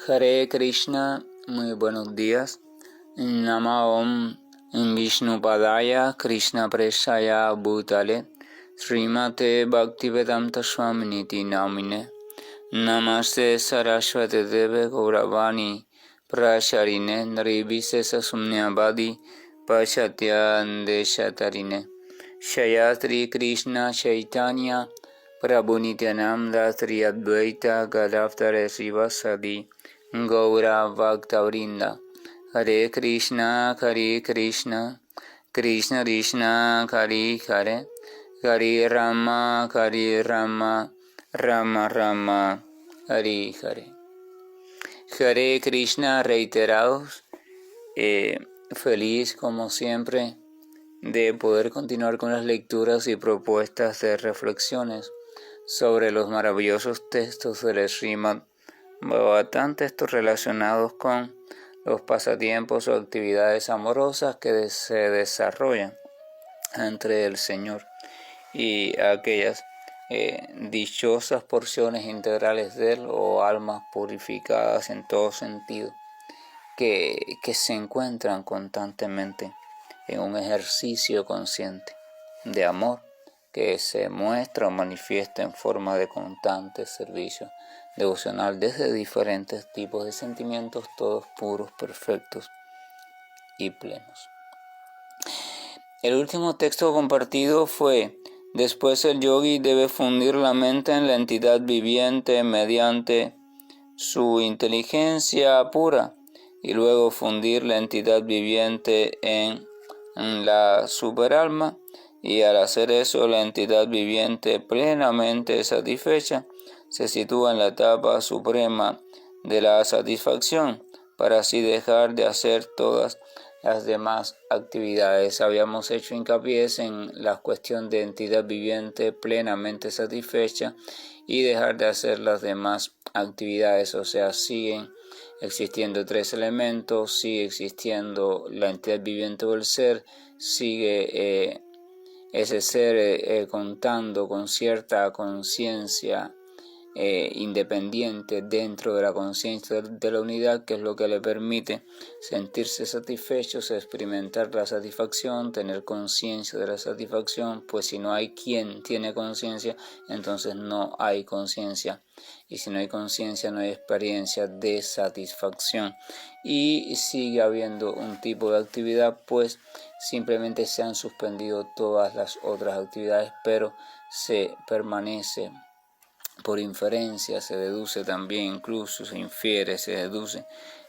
Hare Krishna, muy buenos días. Nama Om Vishnupadaya Krishna Preshaya Bhutale Srimate Bhaktivedanta Swaminiti Namine Namaste Saraswati Deve Gauravani Prasharine Nrivise Sasumnyavadi Pashatya Deshatarine Shayatri Krishna Chaitanya Prabhu Nityananda Sri Advaita Gadavtare Srivasadi Gaura Bhaktavrinda Hare Krishna, Krishna Krishna, Hare Hare, Hare Rama, Rama Rama, Hare Hare. Hare Krishna reiterados, feliz como siempre de poder continuar con las lecturas y propuestas de reflexiones sobre los maravillosos textos del Srimad Bhagavatam, textos relacionados con los pasatiempos o actividades amorosas que se desarrollan entre el Señor y aquellas dichosas porciones integrales de Él o almas purificadas en todo sentido que se encuentran constantemente en un ejercicio consciente de amor que se muestra o manifiesta en forma de constante servicio devocional desde diferentes tipos de sentimientos, todos puros, perfectos y plenos. El último texto compartido fue: después el yogi debe fundir la mente en la entidad viviente mediante su inteligencia pura y luego fundir la entidad viviente en la superalma, y al hacer eso la entidad viviente plenamente satisfecha se sitúa en la etapa suprema de la satisfacción para así dejar de hacer todas las demás actividades. Habíamos hecho hincapié en la cuestión de entidad viviente plenamente satisfecha y dejar de hacer las demás actividades, o sea, siguen existiendo tres elementos, sigue existiendo la entidad viviente o el ser, sigue ese ser contando con cierta conciencia independiente dentro de la conciencia de la unidad, que es lo que le permite sentirse satisfechos, experimentar la satisfacción, tener conciencia de la satisfacción, pues si no hay quien tiene conciencia, entonces no hay conciencia, y si no hay conciencia no hay experiencia de satisfacción, y sigue habiendo un tipo de actividad, pues simplemente se han suspendido todas las otras actividades, pero se permanece por inferencia, se deduce también, incluso se infiere, se deduce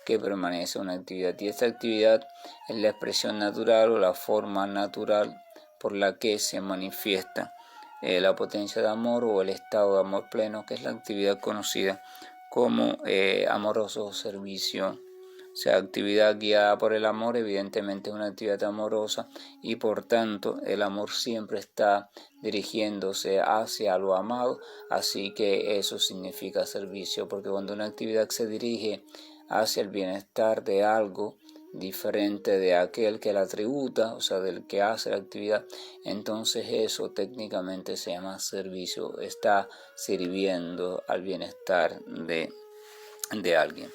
que permanece una actividad, y esta actividad es la expresión natural o la forma natural por la que se manifiesta la potencia de amor o el estado de amor pleno, que es la actividad conocida como amoroso servicio. O sea, actividad guiada por el amor, evidentemente es una actividad amorosa, y por tanto el amor siempre está dirigiéndose hacia lo amado, así que eso significa servicio, porque cuando una actividad se dirige hacia el bienestar de algo diferente de aquel que la tributa, o sea, del que hace la actividad, entonces eso técnicamente se llama servicio, está sirviendo al bienestar de alguien.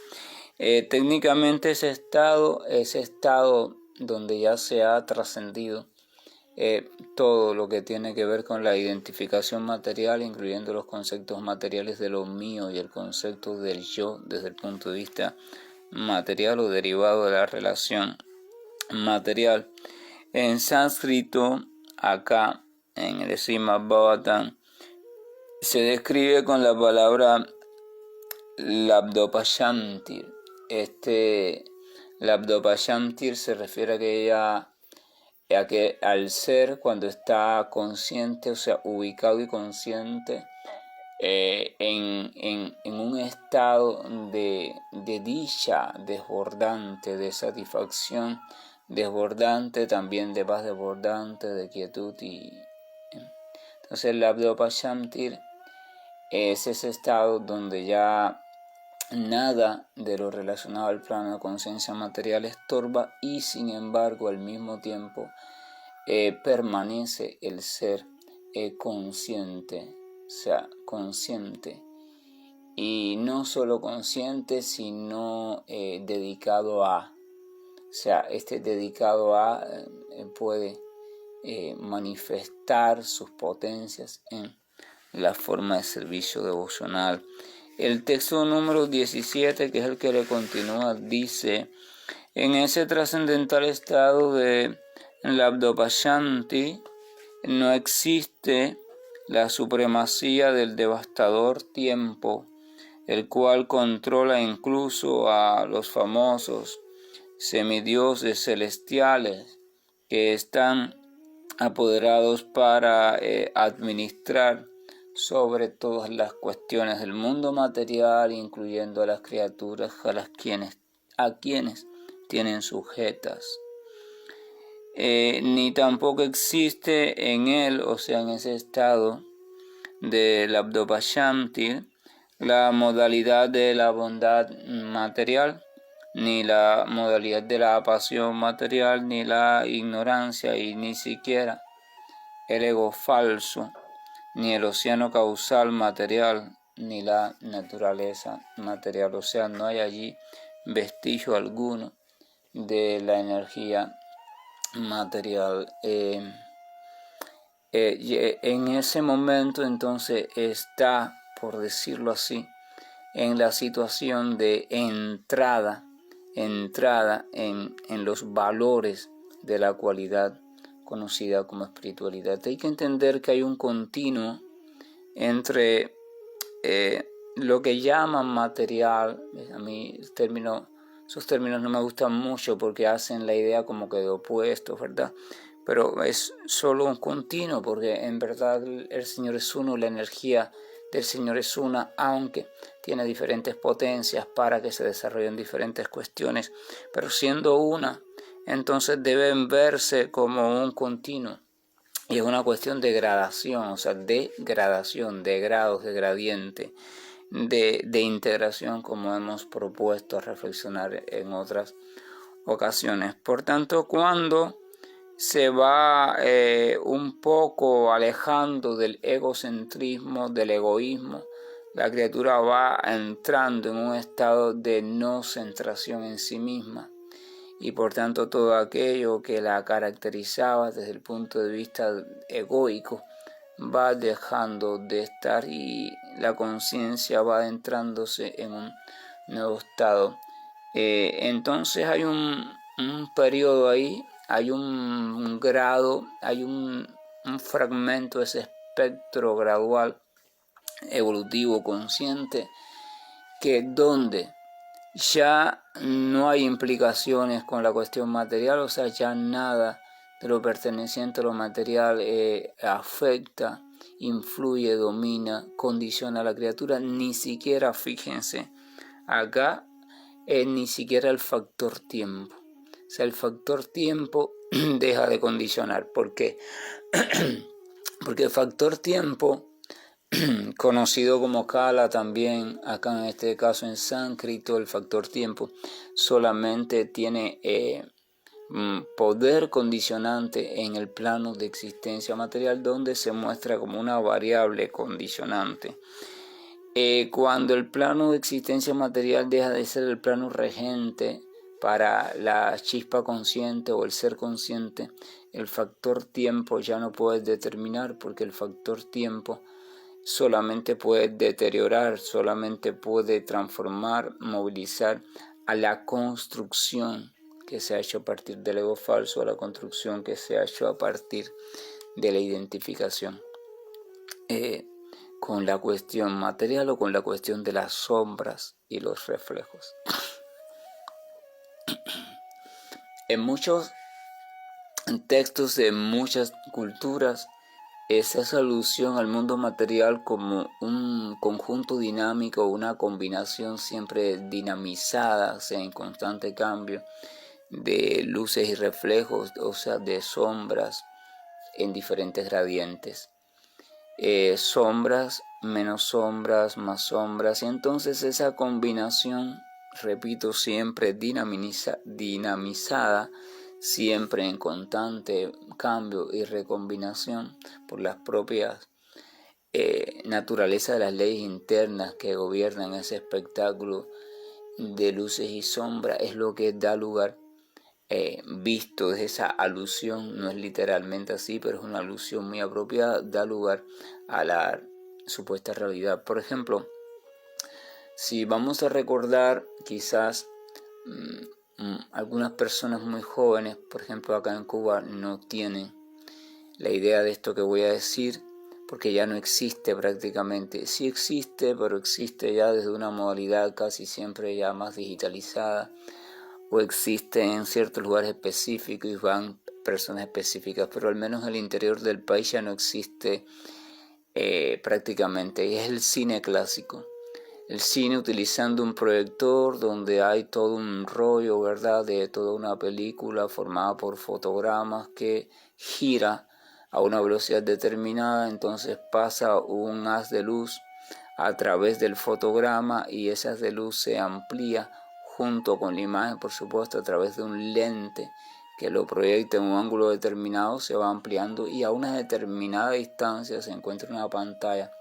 Técnicamente ese estado donde ya se ha trascendido todo lo que tiene que ver con la identificación material, incluyendo los conceptos materiales de lo mío y el concepto del yo desde el punto de vista material o derivado de la relación material. En sánscrito, acá en el Srimad Bhagavatam, se describe con la palabra Labdopashantir. Labdopashantir se refiere a que al ser, cuando está consciente, o sea, ubicado y consciente en un estado de dicha desbordante, de satisfacción desbordante, también de paz desbordante, de quietud. Entonces el Labdopashantir es ese estado donde ya nada de lo relacionado al plano de conciencia material estorba, y sin embargo al mismo tiempo permanece el ser consciente, o sea, consciente, y no solo consciente, sino dedicado a. O sea, este dedicado a puede manifestar sus potencias en la forma de servicio devocional. El texto número 17, que es el que le continúa, dice: en ese trascendental estado de Labdopashanti no existe la supremacía del devastador tiempo, el cual controla incluso a los famosos semidioses celestiales que están apoderados para administrar sobre todas las cuestiones del mundo material, incluyendo a las criaturas a quienes tienen sujetas. Ni tampoco existe en él, o sea, en ese estado de Labdopashanti, la modalidad de la bondad material, ni la modalidad de la pasión material, ni la ignorancia, y ni siquiera el ego falso, ni el océano causal material, ni la naturaleza material. O sea, no hay allí vestigio alguno de la energía material. En ese momento entonces está, por decirlo así, en la situación de entrada en los valores de la cualidad conocida como espiritualidad. Hay que entender que hay un continuo entre lo que llaman material. A mí esos términos no me gustan mucho porque hacen la idea como que de opuestos, ¿verdad? Pero es solo un continuo, porque en verdad el Señor es uno, la energía del Señor es una, aunque tiene diferentes potencias para que se desarrollen diferentes cuestiones, pero siendo una, entonces deben verse como un continuo. Y es una cuestión de gradación, o sea, de gradación, de grados, de gradiente, de integración, como hemos propuesto a reflexionar en otras ocasiones. Por tanto, cuando se va un poco alejando del egocentrismo, del egoísmo, la criatura va entrando en un estado de no centración en sí misma, y por tanto todo aquello que la caracterizaba desde el punto de vista egoico va dejando de estar, y la conciencia va adentrándose en un nuevo estado. Entonces hay un periodo ahí, hay un grado, hay un fragmento de ese espectro gradual evolutivo consciente, que donde ya no hay implicaciones con la cuestión material, o sea, ya nada de lo perteneciente a lo material afecta, influye, domina, condiciona a la criatura, ni siquiera, fíjense, acá ni siquiera el factor tiempo. O sea, el factor tiempo deja de condicionar. ¿Por qué? Porque el factor tiempo, conocido como Kala también, acá en este caso en sánscrito, el factor tiempo solamente tiene poder condicionante en el plano de existencia material, donde se muestra como una variable condicionante. Cuando el plano de existencia material deja de ser el plano regente para la chispa consciente o el ser consciente, el factor tiempo ya no puede determinar, porque el factor tiempo solamente puede deteriorar, solamente puede transformar, movilizar a la construcción que se ha hecho a partir del ego falso, a la construcción que se ha hecho a partir de la identificación con la cuestión material o con la cuestión de las sombras y los reflejos. En muchos textos de muchas culturas, esa alusión al mundo material como un conjunto dinámico, una combinación siempre dinamizada, o sea, en constante cambio, de luces y reflejos, o sea, de sombras en diferentes gradientes. Sombras, menos sombras, más sombras, y entonces esa combinación, repito, siempre dinamizada, siempre en constante cambio y recombinación por las propias naturaleza de las leyes internas que gobiernan ese espectáculo de luces y sombras es lo que da lugar, visto desde esa alusión, no es literalmente así, pero es una alusión muy apropiada, da lugar a la supuesta realidad. Por ejemplo, si vamos a recordar quizás algunas personas muy jóvenes, por ejemplo acá en Cuba, no tienen la idea de esto que voy a decir, porque ya no existe prácticamente. Sí existe, pero existe ya desde una modalidad casi siempre ya más digitalizada, o existe en ciertos lugares específicos y van personas específicas, pero al menos en el interior del país ya no existe prácticamente. Y es el cine clásico. El cine utilizando un proyector donde hay todo un rollo, ¿verdad?, de toda una película formada por fotogramas que gira a una velocidad determinada, entonces pasa un haz de luz a través del fotograma y ese haz de luz se amplía junto con la imagen, por supuesto, a través de un lente que lo proyecta en un ángulo determinado, se va ampliando y a una determinada distancia se encuentra una pantalla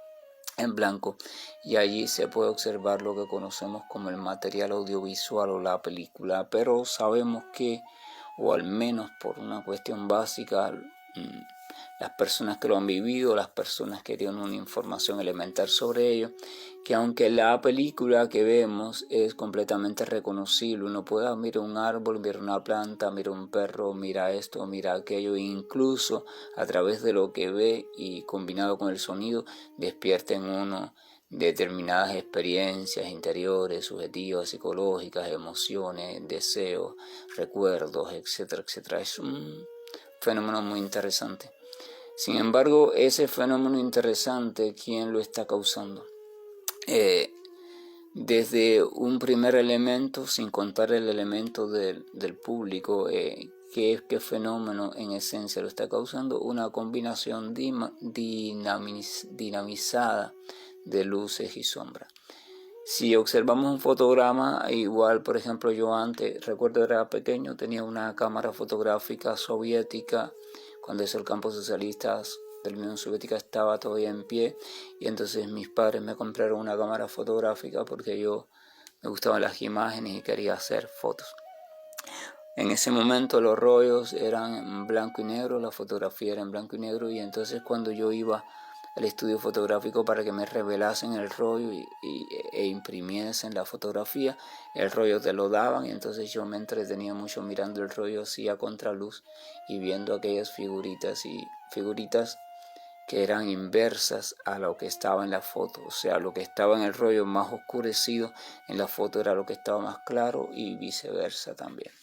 en blanco y allí se puede observar lo que conocemos como el material audiovisual o la película, pero sabemos que, o al menos por una cuestión básica, las personas que lo han vivido, las personas que tienen una información elemental sobre ello, que aunque la película que vemos es completamente reconocible, uno puede mirar un árbol, mirar una planta, mirar un perro, mira esto, mira aquello, incluso a través de lo que ve y combinado con el sonido, despierta en uno determinadas experiencias interiores, subjetivas, psicológicas, emociones, deseos, recuerdos, etcétera, etcétera. Es un fenómeno muy interesante. Sin embargo, ese fenómeno interesante, ¿quién lo está causando? Desde un primer elemento, sin contar el elemento del público, ¿qué fenómeno en esencia lo está causando? Una combinación dinamizada de luces y sombras. Si observamos un fotograma, igual, por ejemplo, yo antes, recuerdo era pequeño, tenía una cámara fotográfica soviética, cuando eso el campo socialista de la Unión Soviética estaba todavía en pie, y entonces mis padres me compraron una cámara fotográfica porque me gustaban las imágenes y quería hacer fotos. En ese momento los rollos eran en blanco y negro, la fotografía era en blanco y negro, y entonces cuando yo iba al estudio fotográfico para que me revelasen el rollo e imprimiesen la fotografía, el rollo te lo daban, y entonces yo me entretenía mucho mirando el rollo así a contraluz y viendo aquellas figuritas que eran inversas a lo que estaba en la foto, o sea, lo que estaba en el rollo más oscurecido en la foto era lo que estaba más claro y viceversa también.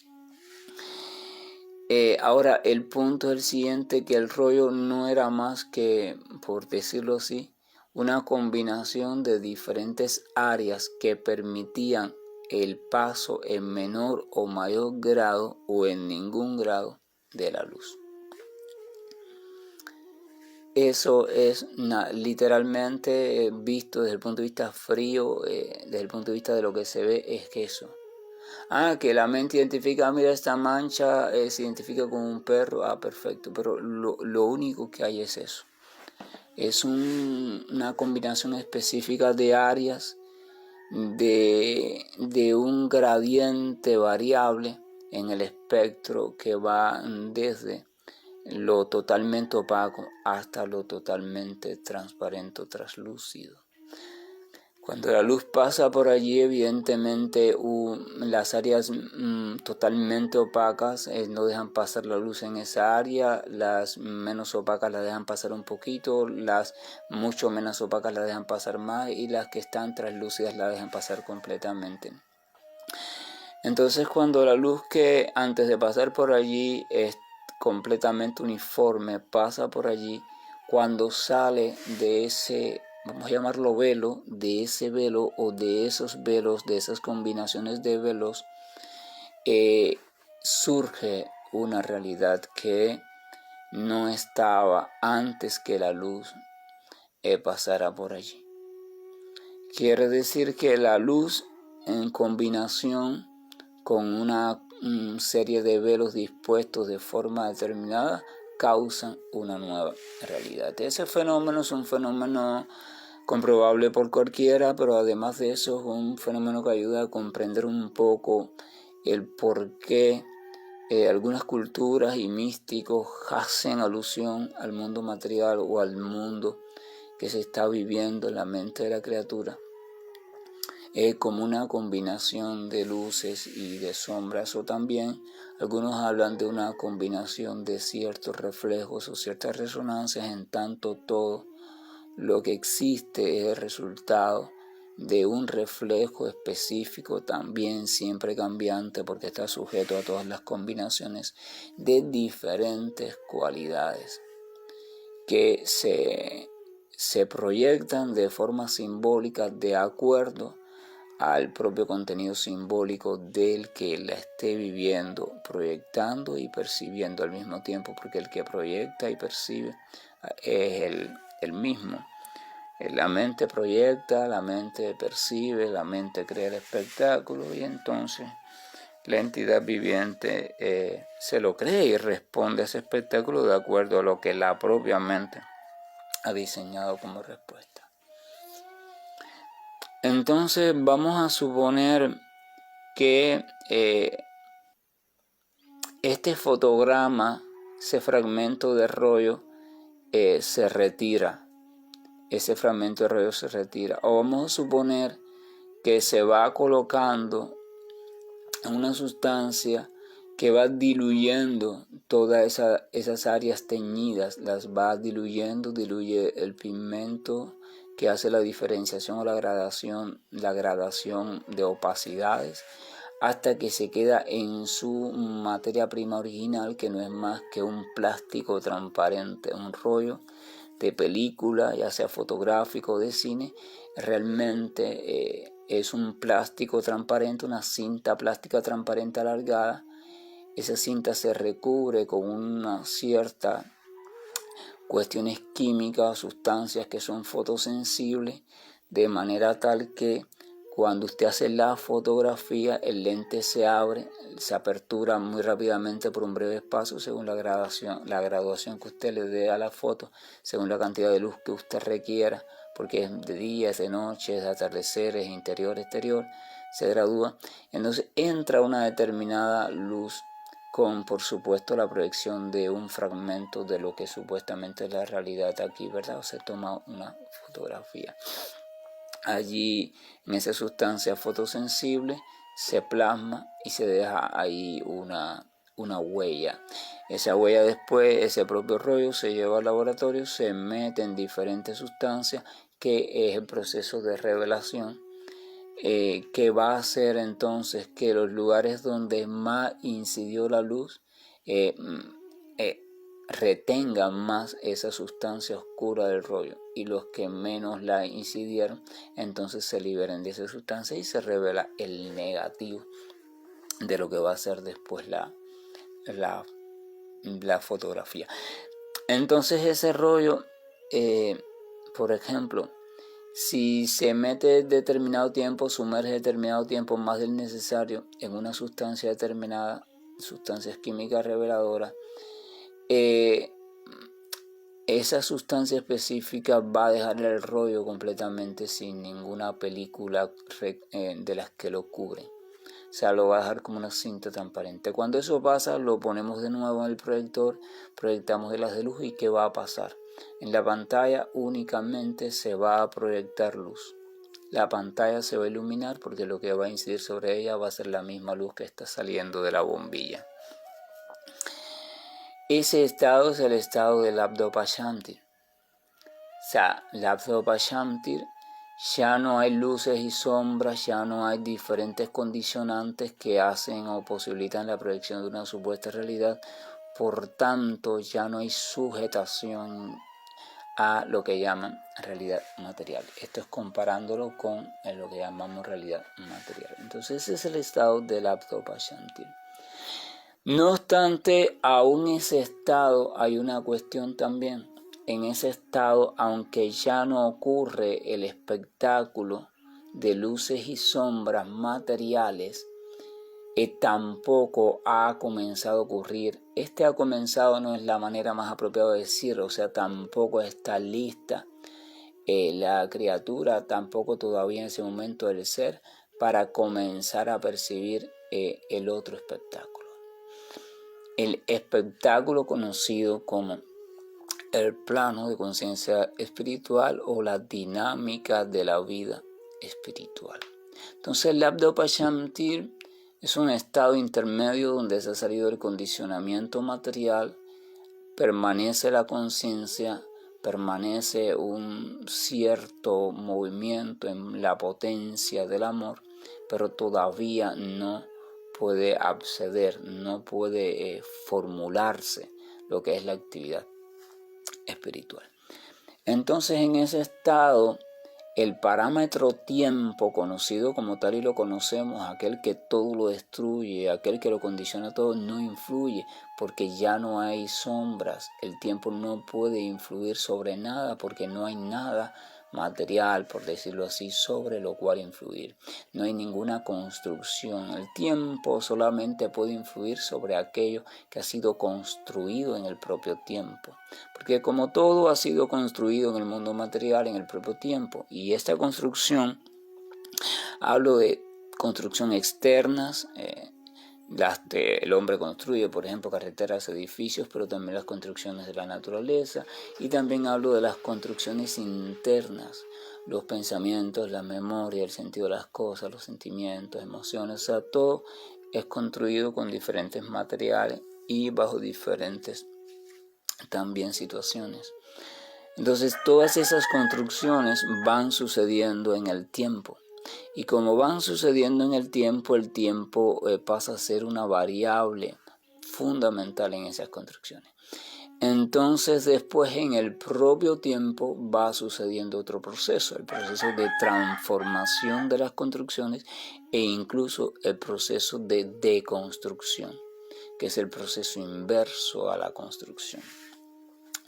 Ahora el punto es el siguiente, que el rollo no era más que, por decirlo así, una combinación de diferentes áreas que permitían el paso en menor o mayor grado o en ningún grado de la luz. Eso es literalmente visto desde el punto de vista frío, desde el punto de vista de lo que se ve, es que eso. Que la mente identifica, mira esta mancha, se identifica con un perro, perfecto, pero lo único que hay es eso. Es una combinación específica de áreas, de un gradiente variable en el espectro que va desde lo totalmente opaco hasta lo totalmente transparente o translúcido. Cuando la luz pasa por allí, evidentemente las áreas totalmente opacas no dejan pasar la luz en esa área, las menos opacas las dejan pasar un poquito, las mucho menos opacas las dejan pasar más y las que están translúcidas las dejan pasar completamente. Entonces cuando la luz, que antes de pasar por allí es completamente uniforme, pasa por allí, cuando sale de ese, vamos a llamarlo velo, de ese velo o de esos velos, de esas combinaciones de velos, surge una realidad que no estaba antes que la luz pasara por allí. Quiere decir que la luz, en combinación con una serie de velos dispuestos de forma determinada, causan una nueva realidad. Ese fenómeno es un fenómeno comprobable por cualquiera, pero además de eso es un fenómeno que ayuda a comprender un poco el por qué algunas culturas y místicos hacen alusión al mundo material o al mundo que se está viviendo en la mente de la criatura como una combinación de luces y de sombras, o también algunos hablan de una combinación de ciertos reflejos o ciertas resonancias, en tanto todo lo que existe es el resultado de un reflejo específico, también siempre cambiante, porque está sujeto a todas las combinaciones de diferentes cualidades que se proyectan de forma simbólica de acuerdo al propio contenido simbólico del que la esté viviendo, proyectando y percibiendo al mismo tiempo, porque el que proyecta y percibe es el mismo. La mente proyecta, la mente percibe, la mente crea el espectáculo, y entonces la entidad viviente se lo cree y responde a ese espectáculo de acuerdo a lo que la propia mente ha diseñado como respuesta. Entonces vamos a suponer que este fotograma, ese fragmento de rollo, se retira. Ese fragmento de rollo se retira. O vamos a suponer que se va colocando una sustancia que va diluyendo todas esas áreas teñidas, las va diluyendo, diluye el pigmento que hace la diferenciación o la gradación de opacidades, hasta que se queda en su materia prima original, que no es más que un plástico transparente, un rollo de película, ya sea fotográfico o de cine. Realmente es un plástico transparente, una cinta plástica transparente alargada. Esa cinta se recubre con una cierta cuestiones químicas, sustancias que son fotosensibles, de manera tal que cuando usted hace la fotografía, el lente se abre, se apertura muy rápidamente por un breve espacio según la graduación que usted le dé a la foto, según la cantidad de luz que usted requiera, porque es de día, es de noche, es de atardeceres, interior, exterior, se gradúa. Entonces entra una determinada luz con, por supuesto, la proyección de un fragmento de lo que supuestamente es la realidad aquí, ¿verdad? O se toma una fotografía. Allí, en esa sustancia fotosensible, se plasma y se deja ahí una huella. Esa huella después, ese propio rollo se lleva al laboratorio, se mete en diferentes sustancias, que es el proceso de revelación, que va a hacer entonces que los lugares donde más incidió la luz retengan más esa sustancia oscura del rollo, y los que menos la incidieron entonces se liberen de esa sustancia y se revela el negativo de lo que va a ser después la fotografía. Entonces ese rollo, por ejemplo, si se mete determinado tiempo, sumerge determinado tiempo más del necesario en una sustancia determinada, sustancias químicas reveladoras, esa sustancia específica va a dejar el rollo completamente sin ninguna película de las que lo cubren. O sea, lo va a dejar como una cinta transparente. Cuando eso pasa, lo ponemos de nuevo en el proyector, proyectamos el haz de luz, y ¿qué va a pasar? En la pantalla únicamente se va a proyectar luz. La pantalla se va a iluminar porque lo que va a incidir sobre ella va a ser la misma luz que está saliendo de la bombilla. Ese estado es el estado del Abdopashantir. O sea, el Abdopashantir, ya no hay luces y sombras, ya no hay diferentes condicionantes que hacen o posibilitan la proyección de una supuesta realidad. Por tanto, ya no hay sujetación a lo que llaman realidad material. Esto es comparándolo con lo que llamamos realidad material. Entonces ese es el estado del Abdopashantir. No obstante, aún en ese estado hay una cuestión también. En ese estado, aunque ya no ocurre el espectáculo de luces y sombras materiales, tampoco ha comenzado a ocurrir. Ha comenzado no es la manera más apropiada de decirlo, o sea, tampoco está lista la criatura, tampoco todavía en ese momento del ser, para comenzar a percibir el otro espectáculo. El espectáculo conocido como el plano de conciencia espiritual o la dinámica de la vida espiritual. Entonces el Labdopashamtir es un estado intermedio donde se ha salido del condicionamiento material, permanece la conciencia, permanece un cierto movimiento en la potencia del amor, pero todavía no puede acceder, no puede formularse lo que es la actividad espiritual. Entonces en ese estado el parámetro tiempo conocido como tal y lo conocemos, aquel que todo lo destruye, aquel que lo condiciona todo, no influye porque ya no hay sombras. El tiempo no puede influir sobre nada porque no hay nada material, por decirlo así, sobre lo cual influir. No hay ninguna construcción. El tiempo solamente puede influir sobre aquello que ha sido construido en el propio tiempo. Porque como todo ha sido construido en el mundo material en el propio tiempo, y esta construcción, hablo de construcción externas, el hombre construye, por ejemplo, carreteras, edificios, pero también las construcciones de la naturaleza, y también hablo de las construcciones internas, los pensamientos, la memoria, el sentido de las cosas, los sentimientos, emociones, o sea, todo es construido con diferentes materiales y bajo diferentes también situaciones. Entonces todas esas construcciones van sucediendo en el tiempo. Y como van sucediendo en el tiempo pasa a ser una variable fundamental en esas construcciones. Entonces después en el propio tiempo va sucediendo otro proceso, el proceso de transformación de las construcciones e incluso el proceso de deconstrucción, que es el proceso inverso a la construcción,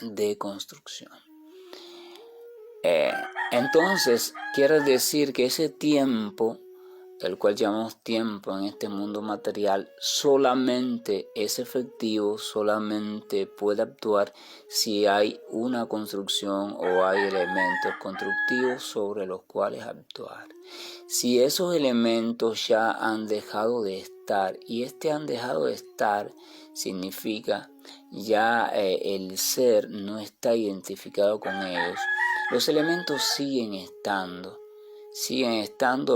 deconstrucción. Entonces quiere decir que ese tiempo, el cual llamamos tiempo en este mundo material, solamente es efectivo, solamente puede actuar si hay una construcción o hay elementos constructivos sobre los cuales actuar. Si esos elementos ya han dejado de estar, y han dejado de estar significa ya el ser no está identificado con ellos. Los elementos siguen estando,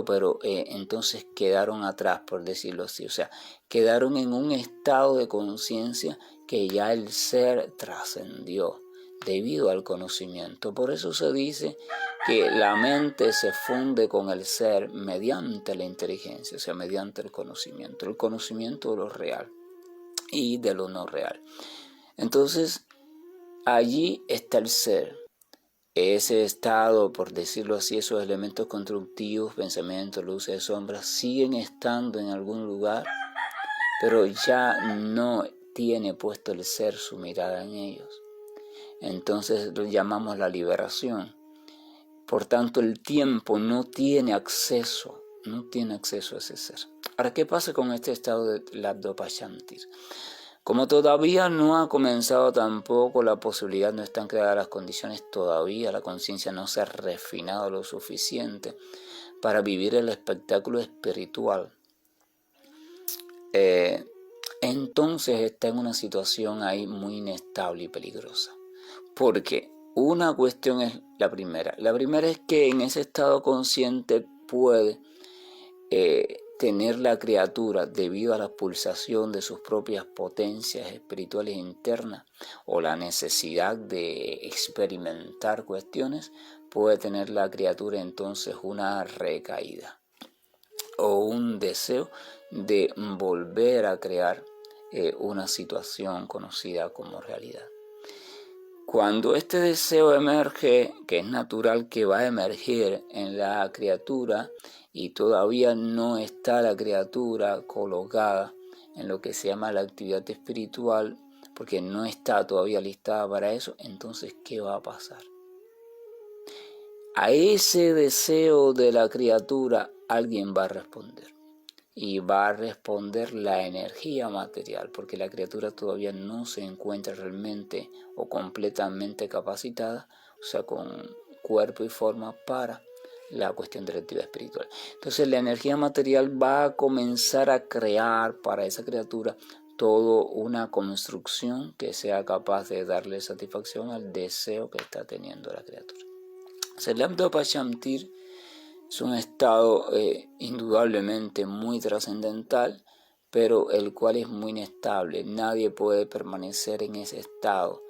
pero entonces quedaron atrás, por decirlo así. O sea, quedaron en un estado de conciencia que ya el ser trascendió debido al conocimiento. Por eso se dice que la mente se funde con el ser mediante la inteligencia, o sea, mediante el conocimiento de lo real y de lo no real. Entonces, allí está el ser. Ese estado, por decirlo así, esos elementos constructivos, pensamientos, luces, sombras, siguen estando en algún lugar, pero ya no tiene puesto el ser su mirada en ellos. Entonces lo llamamos la liberación. Por tanto, el tiempo no tiene acceso a ese ser. Ahora, ¿qué pasa con este estado de Labdopashamtir? Como todavía no ha comenzado tampoco la posibilidad, no están creadas las condiciones todavía, la conciencia no se ha refinado lo suficiente para vivir el espectáculo espiritual, entonces está en una situación ahí muy inestable y peligrosa. Porque una cuestión es la primera. La primera es que en ese estado consciente puede tener la criatura, debido a la pulsación de sus propias potencias espirituales internas o la necesidad de experimentar cuestiones, puede tener la criatura entonces una recaída o un deseo de volver a crear una situación conocida como realidad. Cuando este deseo emerge, que es natural que va a emerger en la criatura, y todavía no está la criatura colocada en lo que se llama la actividad espiritual, porque no está todavía listada para eso, entonces, ¿qué va a pasar? A ese deseo de la criatura alguien va a responder. y va a responder la energía material, porque la criatura todavía no se encuentra realmente o completamente capacitada, o sea, con cuerpo y forma para la cuestión de la actividad espiritual. Entonces la energía material va a comenzar a crear para esa criatura toda una construcción que sea capaz de darle satisfacción al deseo que está teniendo la criatura. El Abdo-Pashamtir es un estado indudablemente muy trascendental, pero el cual es muy inestable. Nadie puede permanecer en ese estado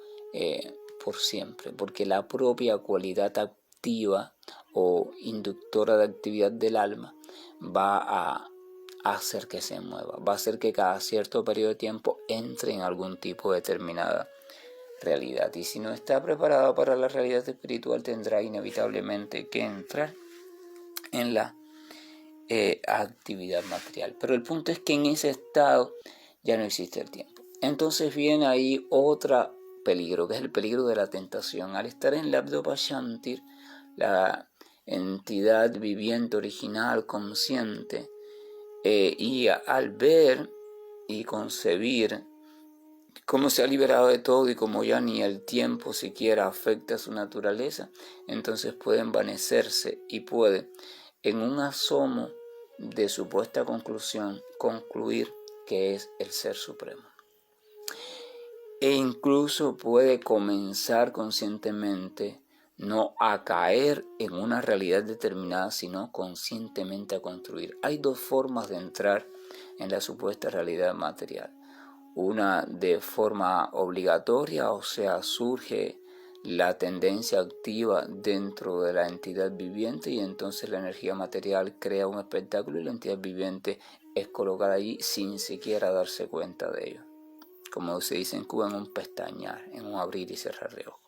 por siempre, porque la propia cualidad activa o inductora de actividad del alma va a hacer que se mueva, va a hacer que cada cierto periodo de tiempo entre en algún tipo de determinada realidad, y si no está preparado para la realidad espiritual tendrá inevitablemente que entrar en la actividad material. Pero el punto es que en ese estado ya no existe el tiempo. Entonces viene ahí otro peligro, que es el peligro de la tentación. Al estar en el Abdo-Pashamtir, la entidad viviente original, consciente, y al ver y concebir cómo se ha liberado de todo y como ya ni el tiempo siquiera afecta a su naturaleza, entonces puede envanecerse y puede, en un asomo de supuesta conclusión, concluir que es el Ser Supremo. E incluso puede comenzar conscientemente no a caer en una realidad determinada, sino conscientemente a construir. Hay dos formas de entrar en la supuesta realidad material. Una de forma obligatoria, o sea, surge la tendencia activa dentro de la entidad viviente y entonces la energía material crea un espectáculo y la entidad viviente es colocada allí sin siquiera darse cuenta de ello. Como se dice en Cuba, en un pestañear, en un abrir y cerrar de ojos.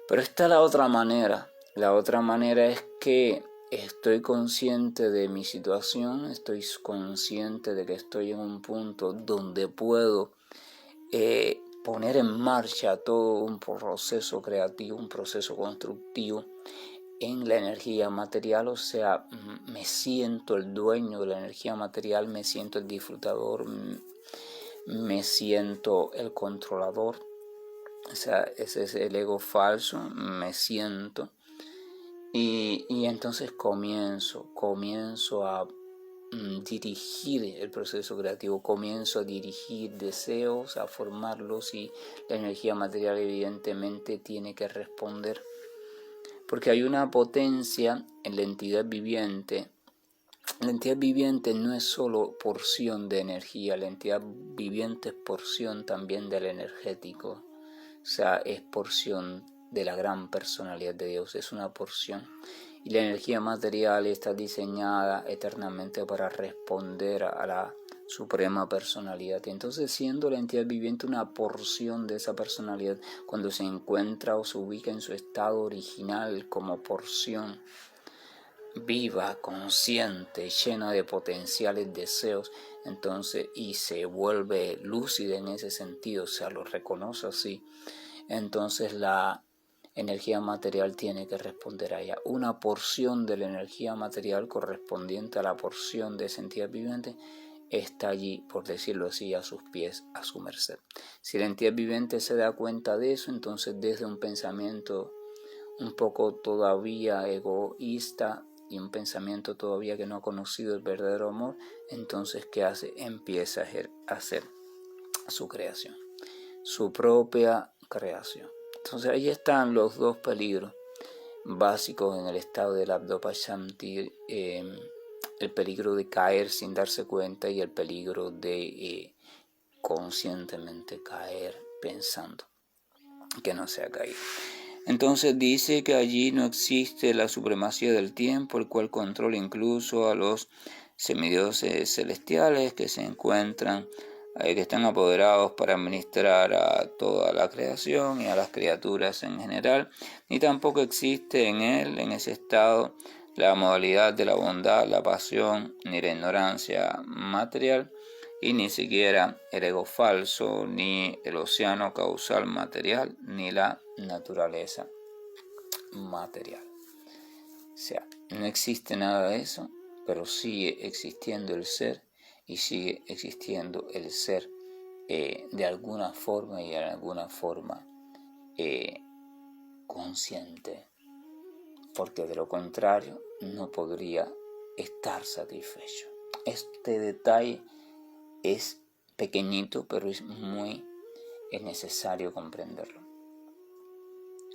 Pero está la otra manera. La otra manera es que estoy consciente de mi situación, estoy consciente de que estoy en un punto donde puedo poner en marcha todo un proceso creativo, un proceso constructivo en la energía material, o sea, me siento el dueño de la energía material, me siento el disfrutador, me siento el controlador, o sea, ese es el ego falso, me siento, y entonces comienzo a dirigir el proceso creativo, comienzo a dirigir deseos, a formarlos, y la energía material evidentemente tiene que responder, porque hay una potencia en la entidad viviente. La entidad viviente no es solo porción de energía, la entidad viviente es porción también del energético, o sea, es porción de la gran personalidad de Dios, es una porción. Y la energía material está diseñada eternamente para responder a la suprema personalidad. Y entonces, siendo la entidad viviente una porción de esa personalidad, cuando se encuentra o se ubica en su estado original como porción viva, consciente, llena de potenciales deseos, entonces, y se vuelve lúcida en ese sentido, o sea, lo reconoce así, entonces la energía material tiene que responder a ella. Una porción de la energía material correspondiente a la porción de esa entidad viviente está allí, por decirlo así, a sus pies, a su merced. Si la entidad viviente se da cuenta de eso, entonces desde un pensamiento un poco todavía egoísta y un pensamiento todavía que no ha conocido el verdadero amor, entonces ¿qué hace? Empieza a hacer su creación, su propia creación. Entonces ahí están los dos peligros básicos en el estado del Abdo-Pashamtir, el peligro de caer sin darse cuenta y el peligro de conscientemente caer pensando que no se ha caído. Entonces dice que allí no existe la supremacía del tiempo, el cual controla incluso a los semidioses celestiales que se encuentran, que están apoderados para administrar a toda la creación y a las criaturas en general, ni tampoco existe en él, en ese estado, la modalidad de la bondad, la pasión, ni la ignorancia material, y ni siquiera el ego falso, ni el océano causal material, ni la naturaleza material. O sea, no existe nada de eso, pero sigue existiendo el ser y sigue existiendo el ser de alguna forma y en alguna forma consciente, porque de lo contrario no podría estar satisfecho. Este detalle es pequeñito, pero es necesario comprenderlo.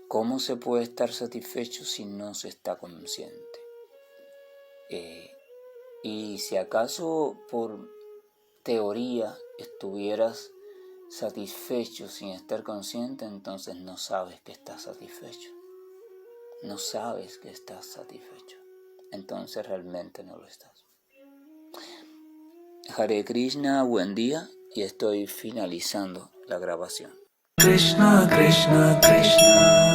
¿Cómo se puede estar satisfecho si no se está consciente? Y si acaso por teoría estuvieras satisfecho sin estar consciente, entonces no sabes que estás satisfecho. No sabes que estás satisfecho. Entonces realmente no lo estás. Hare Krishna, buen día, y estoy finalizando la grabación. Krishna Krishna Krishna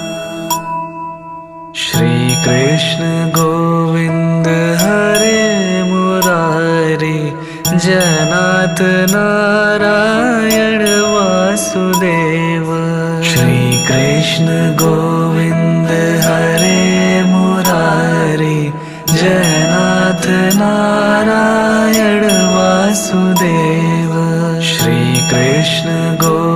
Shri Krishna Govind Hare Murari Janat Narayan Vasudeva Shri Krishna Govind Hare Murari Janat Narayan Vasudeva Shri Krishna Govind